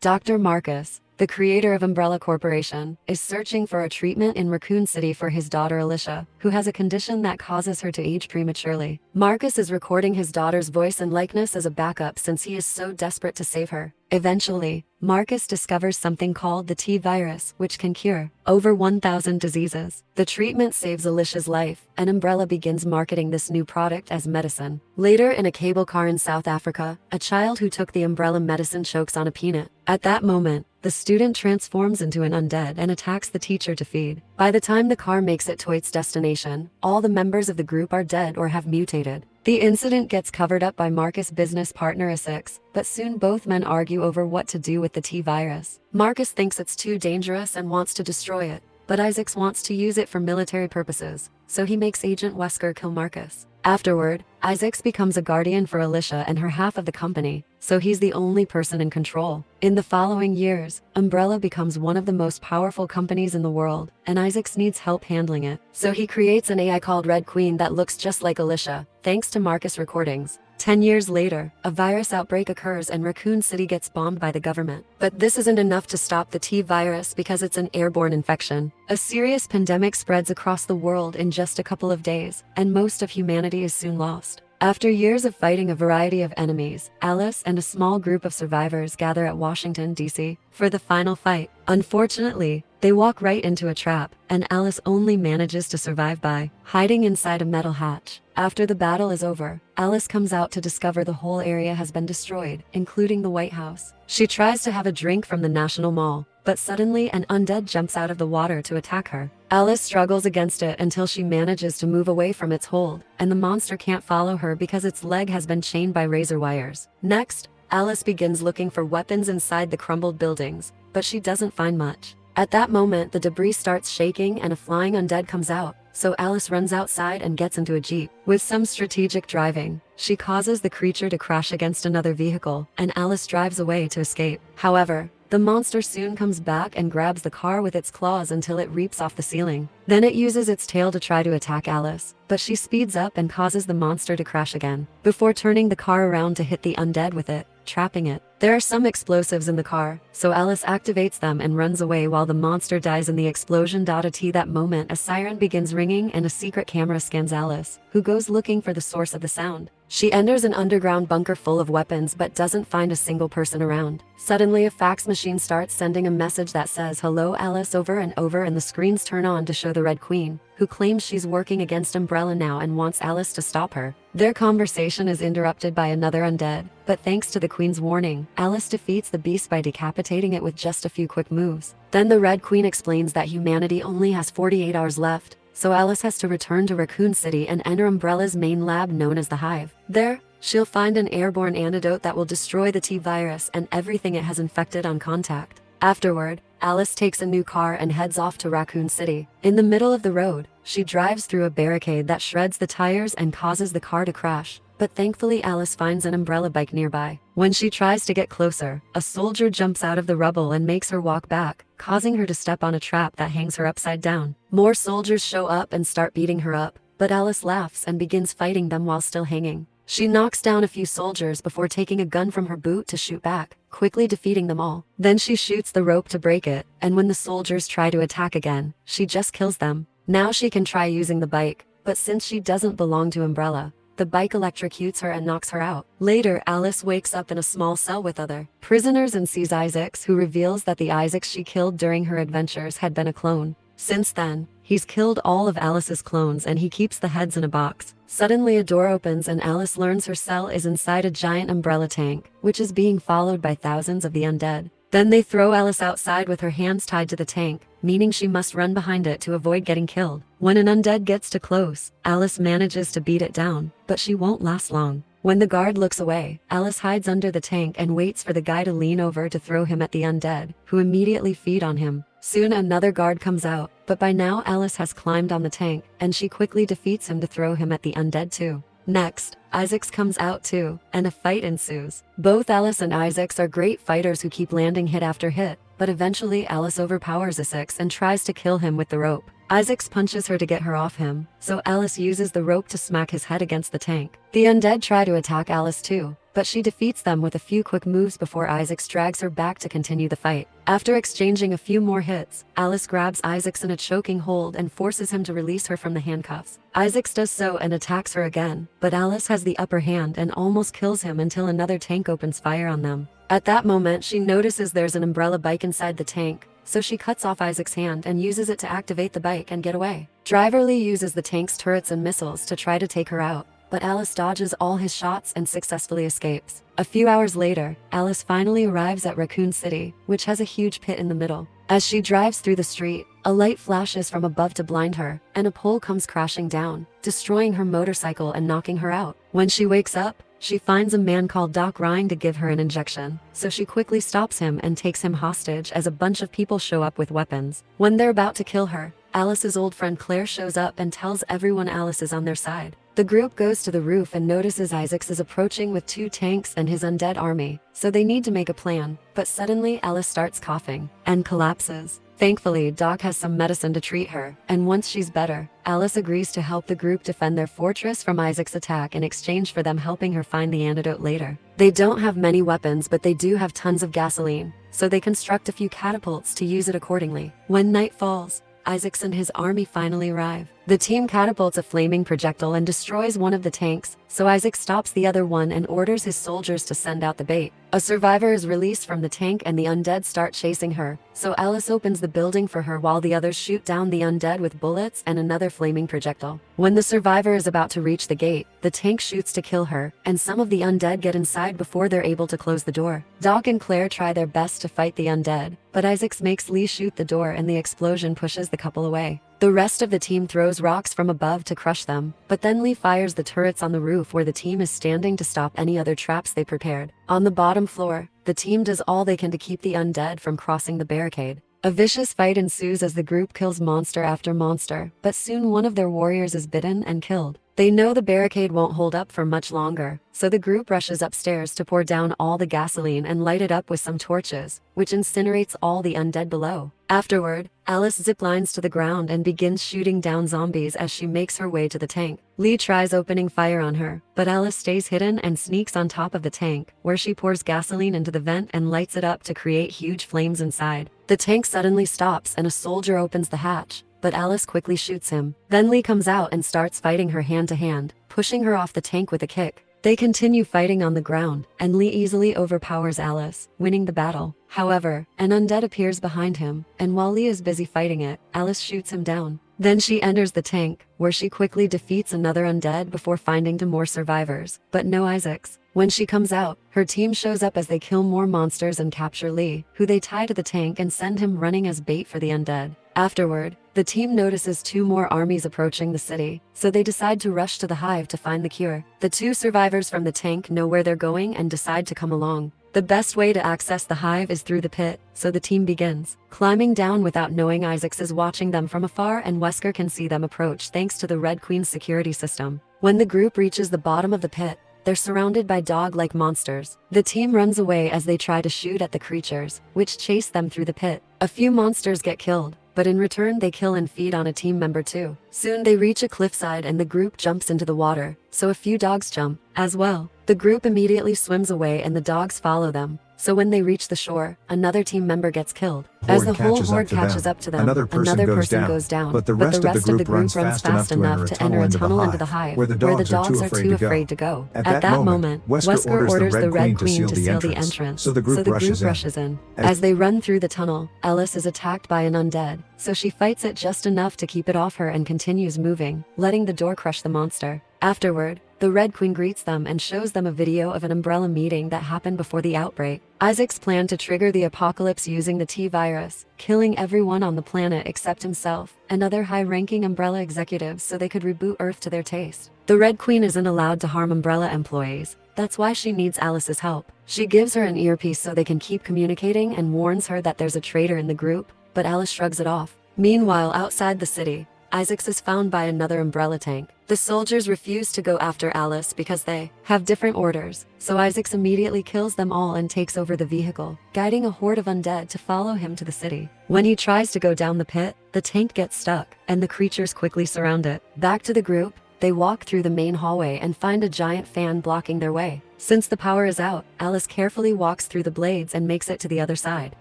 Dr. Marcus, the creator of Umbrella Corporation, is searching for a treatment in Raccoon City for his daughter Alicia, who has a condition that causes her to age prematurely. Marcus is recording his daughter's voice and likeness as a backup since he is so desperate to save her. Eventually, Marcus discovers something called the T-virus, which can cure over 1,000 diseases. The treatment saves Alicia's life, and Umbrella begins marketing this new product as medicine. Later, in a cable car in South Africa, a child who took the Umbrella medicine chokes on a peanut. At that moment, the student transforms into an undead and attacks the teacher to feed. By the time the car makes it to its destination, all the members of the group are dead or have mutated. The incident gets covered up by Marcus' business partner Isaac, but soon both men argue over what to do with the T-virus. Marcus thinks it's too dangerous and wants to destroy it, but Isaac wants to use it for military purposes, so he makes Agent Wesker kill Marcus. Afterward, Isaac becomes a guardian for Alicia and her half of the company, so he's the only person in control. In the following years, Umbrella becomes one of the most powerful companies in the world, and Isaac needs help handling it. So he creates an AI called Red Queen that looks just like Alicia, thanks to Marcus recordings. 10 years later, a virus outbreak occurs and Raccoon City gets bombed by the government. But this isn't enough to stop the T-virus because it's an airborne infection. A serious pandemic spreads across the world in just a couple of days, and most of humanity is soon lost. After years of fighting a variety of enemies, Alice and a small group of survivors gather at Washington, D.C. for the final fight. Unfortunately, they walk right into a trap, and Alice only manages to survive by hiding inside a metal hatch. After the battle is over, Alice comes out to discover the whole area has been destroyed, including the White House. She tries to have a drink from the National Mall, but suddenly an undead jumps out of the water to attack her. Alice struggles against it until she manages to move away from its hold, and the monster can't follow her because its leg has been chained by razor wires. Next, Alice begins looking for weapons inside the crumbled buildings, but she doesn't find much. At that moment, the debris starts shaking and a flying undead comes out, so Alice runs outside and gets into a jeep. With some strategic driving, she causes the creature to crash against another vehicle, and Alice drives away to escape. However, the monster soon comes back and grabs the car with its claws until it reaps off the ceiling. Then it uses its tail to try to attack Alice, but she speeds up and causes the monster to crash again, before turning the car around to hit the undead with it, trapping it. There are some explosives in the car, so Alice activates them and runs away while the monster dies in the explosion. At that moment, a siren begins ringing and a secret camera scans Alice, who goes looking for the source of the sound. She enters an underground bunker full of weapons but doesn't find a single person around. Suddenly, a fax machine starts sending a message that says "Hello Alice" over and over, and the screens turn on to show the Red Queen, who claims she's working against Umbrella now and wants Alice to stop her. Their conversation is interrupted by another undead, but thanks to the Queen's warning, Alice defeats the beast by decapitating it with just a few quick moves. Then the Red Queen explains that humanity only has 48 hours left, so Alice has to return to Raccoon City and enter Umbrella's main lab known as the Hive. There, she'll find an airborne antidote that will destroy the T-virus and everything it has infected on contact. Afterward, Alice takes a new car and heads off to Raccoon City. In the middle of the road, she drives through a barricade that shreds the tires and causes the car to crash. But thankfully Alice finds an Umbrella bike nearby. When she tries to get closer, a soldier jumps out of the rubble and makes her walk back, causing her to step on a trap that hangs her upside down. More soldiers show up and start beating her up, but Alice laughs and begins fighting them while still hanging. She knocks down a few soldiers before taking a gun from her boot to shoot back, quickly defeating them all. Then she shoots the rope to break it, and when the soldiers try to attack again, she just kills them. Now she can try using the bike, but since she doesn't belong to Umbrella, the bike electrocutes her and knocks her out. Later, Alice wakes up in a small cell with other prisoners and sees Isaac, who reveals that the Isaac she killed during her adventures had been a clone. Since then, he's killed all of Alice's clones and he keeps the heads in a box. Suddenly a door opens and Alice learns her cell is inside a giant Umbrella tank, which is being followed by thousands of the undead. Then they throw Alice outside with her hands tied to the tank, meaning she must run behind it to avoid getting killed. When an undead gets too close, Alice manages to beat it down, but she won't last long. When the guard looks away, Alice hides under the tank and waits for the guy to lean over to throw him at the undead, who immediately feed on him. Soon another guard comes out, but by now Alice has climbed on the tank, and she quickly defeats him to throw him at the undead too. Next, Isaac comes out too, and a fight ensues. Both Alice and Isaac are great fighters who keep landing hit after hit, but eventually Alice overpowers Isaac and tries to kill him with the rope. Isaac punches her to get her off him, so Alice uses the rope to smack his head against the tank. The undead try to attack Alice too, but she defeats them with a few quick moves before Isaac drags her back to continue the fight. After exchanging a few more hits, Alice grabs Isaac in a choking hold and forces him to release her from the handcuffs. Isaac does so and attacks her again, but Alice has the upper hand and almost kills him until another tank opens fire on them. At that moment, she notices there's an umbrella bike inside the tank, so she cuts off Isaac's hand and uses it to activate the bike and get away. Driver Lee uses the tank's turrets and missiles to try to take her out, but Alice dodges all his shots and successfully escapes. A few hours later, Alice finally arrives at Raccoon City, which has a huge pit in the middle. As she drives through the street, a light flashes from above to blind her, and a pole comes crashing down, destroying her motorcycle and knocking her out. When she wakes up, she finds a man called Doc Ryan to give her an injection, so she quickly stops him and takes him hostage as a bunch of people show up with weapons. When they're about to kill her, Alice's old friend Claire shows up and tells everyone Alice is on their side. The group goes to the roof and notices Isaac is approaching with 2 tanks and his undead army, so they need to make a plan, but suddenly Alice starts coughing and collapses. Thankfully, Doc has some medicine to treat her, and once she's better, Alice agrees to help the group defend their fortress from Isaac's attack in exchange for them helping her find the antidote later. They don't have many weapons, but they do have tons of gasoline, so they construct a few catapults to use it accordingly. When night falls, Isaac and his army finally arrive. The team catapults a flaming projectile and destroys one of the tanks, so Isaac stops the other one and orders his soldiers to send out the bait. A survivor is released from the tank and the undead start chasing her, so Alice opens the building for her while the others shoot down the undead with bullets and another flaming projectile. When the survivor is about to reach the gate, the tank shoots to kill her, and some of the undead get inside before they're able to close the door. Doc and Claire try their best to fight the undead, but Isaac makes Lee shoot the door and the explosion pushes the couple away. The rest of the team throws rocks from above to crush them, but then Lee fires the turrets on the roof where the team is standing to stop any other traps they prepared. On the bottom floor, the team does all they can to keep the undead from crossing the barricade. A vicious fight ensues as the group kills monster after monster, but soon one of their warriors is bitten and killed. They know the barricade won't hold up for much longer, so the group rushes upstairs to pour down all the gasoline and light it up with some torches, which incinerates all the undead below. Afterward, Alice ziplines to the ground and begins shooting down zombies as she makes her way to the tank. Lee tries opening fire on her, but Alice stays hidden and sneaks on top of the tank, where she pours gasoline into the vent and lights it up to create huge flames inside. The tank suddenly stops and a soldier opens the hatch, but Alice quickly shoots him. Then Lee comes out and starts fighting her hand to hand, pushing her off the tank with a kick. They continue fighting on the ground, and Lee easily overpowers Alice, winning the battle. However, an undead appears behind him, and while Lee is busy fighting it, Alice shoots him down. Then she enters the tank, where she quickly defeats another undead before finding two more survivors, but no Isaacs. When she comes out, her team shows up as they kill more monsters and capture Lee, who they tie to the tank and send him running as bait for the undead. Afterward, the team notices 2 more armies approaching the city, so they decide to rush to the hive to find the cure. The 2 survivors from the tank know where they're going and decide to come along. The best way to access the hive is through the pit, so the team begins climbing down without knowing Isaacs is watching them from afar, and Wesker can see them approach thanks to the Red Queen's security system. When the group reaches the bottom of the pit, they're surrounded by dog-like monsters. The team runs away as they try to shoot at the creatures, which chase them through the pit. A few monsters get killed, but in return they kill and feed on a team member too. Soon they reach a cliffside and the group jumps into the water, so a few dogs jump as well. The group immediately swims away and the dogs follow them. So when they reach the shore, another team member gets killed. As the whole horde catches up to them, another person goes down, but the rest of the group runs fast enough to enter a tunnel into the hive, where the dogs are too afraid to go. At that moment, Wesker orders the Red Queen to seal the entrance, so the group rushes in. As they run through the tunnel, Alice is attacked by an undead, so she fights it just enough to keep it off her and continues moving, letting the door crush the monster. Afterward, the Red Queen greets them and shows them a video of an Umbrella meeting that happened before the outbreak. Isaac's plan to trigger the apocalypse using the T-virus, killing everyone on the planet except himself and other high-ranking Umbrella executives so they could reboot Earth to their taste. The Red Queen isn't allowed to harm Umbrella employees. That's why she needs Alice's help. She gives her an earpiece so they can keep communicating and warns her that there's a traitor in the group, but Alice shrugs it off. Meanwhile, outside the city, Isaacs is found by another umbrella tank. The soldiers refuse to go after Alice because they have different orders, so Isaacs immediately kills them all and takes over the vehicle, guiding a horde of undead to follow him to the city. When he tries to go down the pit, the tank gets stuck, and the creatures quickly surround it. Back to the group, they walk through the main hallway and find a giant fan blocking their way. Since the power is out, Alice carefully walks through the blades and makes it to the other side.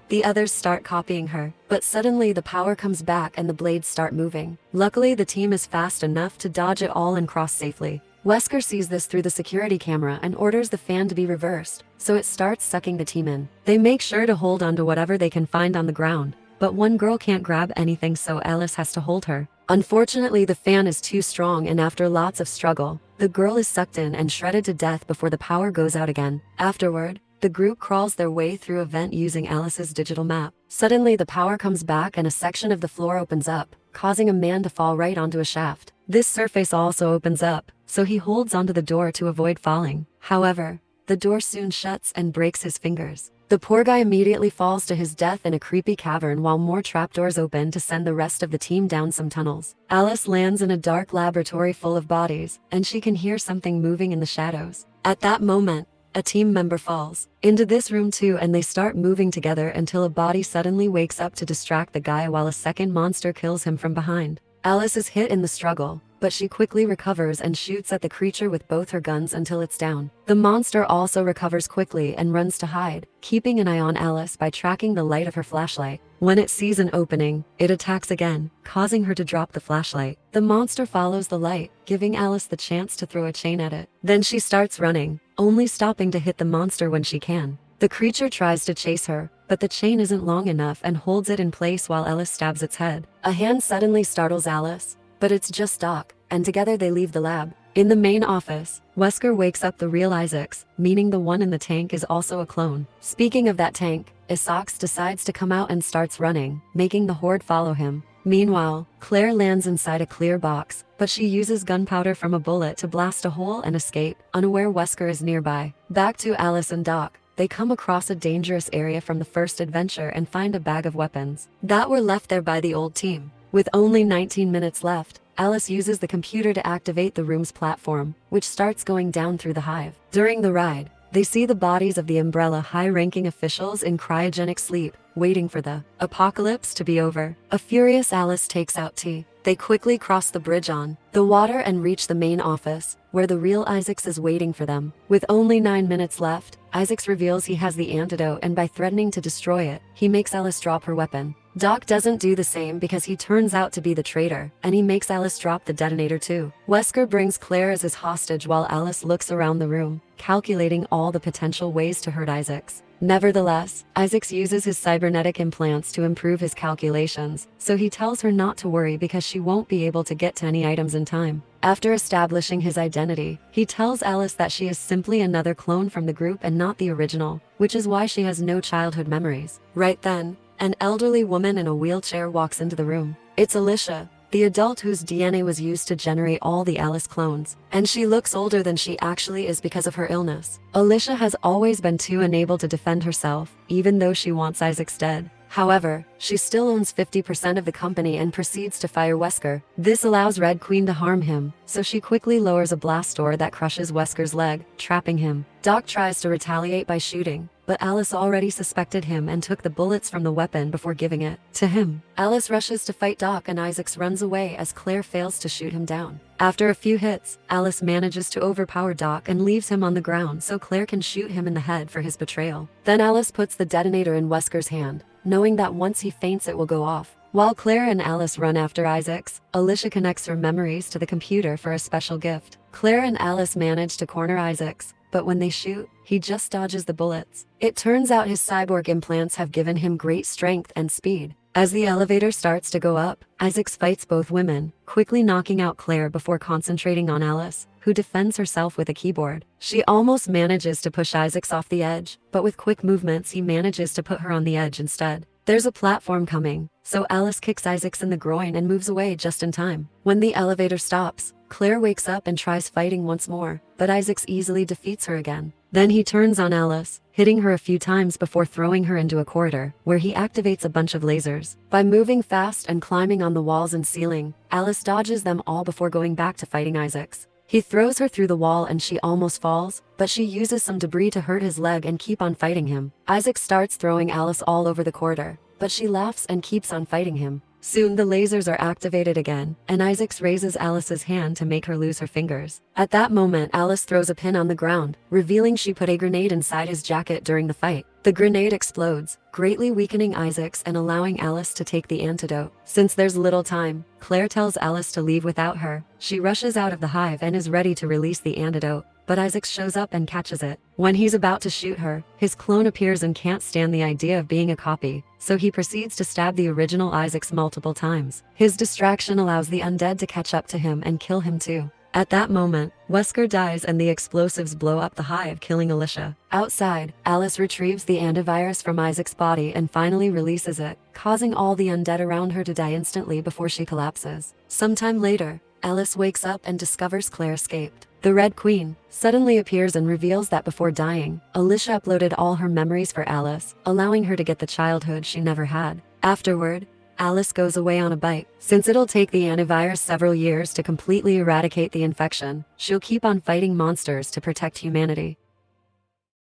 The others start copying her, but suddenly the power comes back and the blades start moving. Luckily, the team is fast enough to dodge it all and cross safely. Wesker sees this through the security camera and orders the fan to be reversed, so it starts sucking the team in. They make sure to hold onto whatever they can find on the ground, but one girl can't grab anything, so Alice has to hold her. Unfortunately, the fan is too strong, and after lots of struggle, the girl is sucked in and shredded to death before the power goes out again. Afterward, the group crawls their way through a vent using Alice's digital map. Suddenly, the power comes back and a section of the floor opens up, causing a man to fall right onto a shaft. This surface also opens up, so he holds onto the door to avoid falling. However, the door soon shuts and breaks his fingers. The poor guy immediately falls to his death in a creepy cavern while more trapdoors open to send the rest of the team down some tunnels. Alice lands in a dark laboratory full of bodies, and she can hear something moving in the shadows. At that moment, a team member falls into this room too, and they start moving together until a body suddenly wakes up to distract the guy while a second monster kills him from behind. Alice is hit in the struggle, but she quickly recovers and shoots at the creature with both her guns until it's down. The monster also recovers quickly and runs to hide, keeping an eye on Alice by tracking the light of her flashlight. When it sees an opening, it attacks again, causing her to drop the flashlight. The monster follows the light, giving Alice the chance to throw a chain at it. Then she starts running, only stopping to hit the monster when she can. The creature tries to chase her, but the chain isn't long enough and holds it in place while Alice stabs its head. A hand suddenly startles Alice, but it's just Doc, and together they leave the lab. In the main office, Wesker wakes up the real Isaacs, meaning the one in the tank is also a clone. Speaking of that tank, Isaacs decides to come out and starts running, making the horde follow him. Meanwhile, Claire lands inside a clear box, but she uses gunpowder from a bullet to blast a hole and escape, unaware Wesker is nearby. Back to Alice and Doc. They come across a dangerous area from the first adventure and find a bag of weapons that were left there by the old team. With only 19 minutes left, Alice uses the computer to activate the room's platform, which starts going down through the hive. During the ride, they see the bodies of the Umbrella high-ranking officials in cryogenic sleep, waiting for the apocalypse to be over. A furious Alice takes out T. They quickly cross the bridge on the water and reach the main office, where the real Isaacs is waiting for them. With only 9 minutes left, Isaacs reveals he has the antidote, and by threatening to destroy it, he makes Alice drop her weapon. Doc doesn't do the same because he turns out to be the traitor, and he makes Alice drop the detonator too. Wesker brings Claire as his hostage while Alice looks around the room, calculating all the potential ways to hurt Isaacs. Nevertheless, Isaacs uses his cybernetic implants to improve his calculations, so he tells her not to worry because she won't be able to get to any items in time. After establishing his identity, he tells Alice that she is simply another clone from the group and not the original, which is why she has no childhood memories. Right then, an elderly woman in a wheelchair walks into the room. It's Alicia, the adult whose DNA was used to generate all the Alice clones, and she looks older than she actually is because of her illness. Alicia has always been too unable to defend herself, even though she wants Isaacs dead. However, she still owns 50% of the company and proceeds to fire Wesker. This allows Red Queen to harm him, so she quickly lowers a blast door that crushes Wesker's leg, trapping him. Doc tries to retaliate by shooting, but Alice already suspected him and took the bullets from the weapon before giving it to him. Alice rushes to fight Doc and Isaacs runs away as Claire fails to shoot him down. After a few hits, Alice manages to overpower Doc and leaves him on the ground so Claire can shoot him in the head for his betrayal. Then Alice puts the detonator in Wesker's hand, knowing that once he faints it will go off. While Claire and Alice run after Isaacs, Alicia connects her memories to the computer for a special gift. Claire and Alice manage to corner Isaacs, but when they shoot, he just dodges the bullets. It turns out his cyborg implants have given him great strength and speed. As the elevator starts to go up, Isaacs fights both women, quickly knocking out Claire before concentrating on Alice, who defends herself with a keyboard. She almost manages to push Isaacs off the edge, but with quick movements he manages to put her on the edge instead. There's a platform coming, so Alice kicks Isaacs in the groin and moves away just in time. When the elevator stops, Claire wakes up and tries fighting once more, but Isaacs easily defeats her again. Then he turns on Alice, hitting her a few times before throwing her into a corridor, where he activates a bunch of lasers. By moving fast and climbing on the walls and ceiling, Alice dodges them all before going back to fighting Isaacs. He throws her through the wall and she almost falls, but she uses some debris to hurt his leg and keep on fighting him. Isaac starts throwing Alice all over the corridor, but she laughs and keeps on fighting him. Soon the lasers are activated again, and Isaac raises Alice's hand to make her lose her fingers. At that moment, Alice throws a pin on the ground, revealing she put a grenade inside his jacket during the fight. The grenade explodes, greatly weakening Isaac and allowing Alice to take the antidote. Since there's little time, Claire tells Alice to leave without her. She rushes out of the hive and is ready to release the antidote, but Isaac shows up and catches it. When he's about to shoot her, his clone appears and can't stand the idea of being a copy, so he proceeds to stab the original Isaac multiple times. His distraction allows the undead to catch up to him and kill him too. At that moment, Wesker dies and the explosives blow up the hive, killing Alicia. Outside, Alice retrieves the antivirus from Isaac's body and finally releases it, causing all the undead around her to die instantly before she collapses. Sometime later, Alice wakes up and discovers Claire escaped. The Red Queen suddenly appears and reveals that before dying, Alicia uploaded all her memories for Alice, allowing her to get the childhood she never had. Afterward, Alice goes away on a bike. Since it'll take the antivirus several years to completely eradicate the infection, she'll keep on fighting monsters to protect humanity.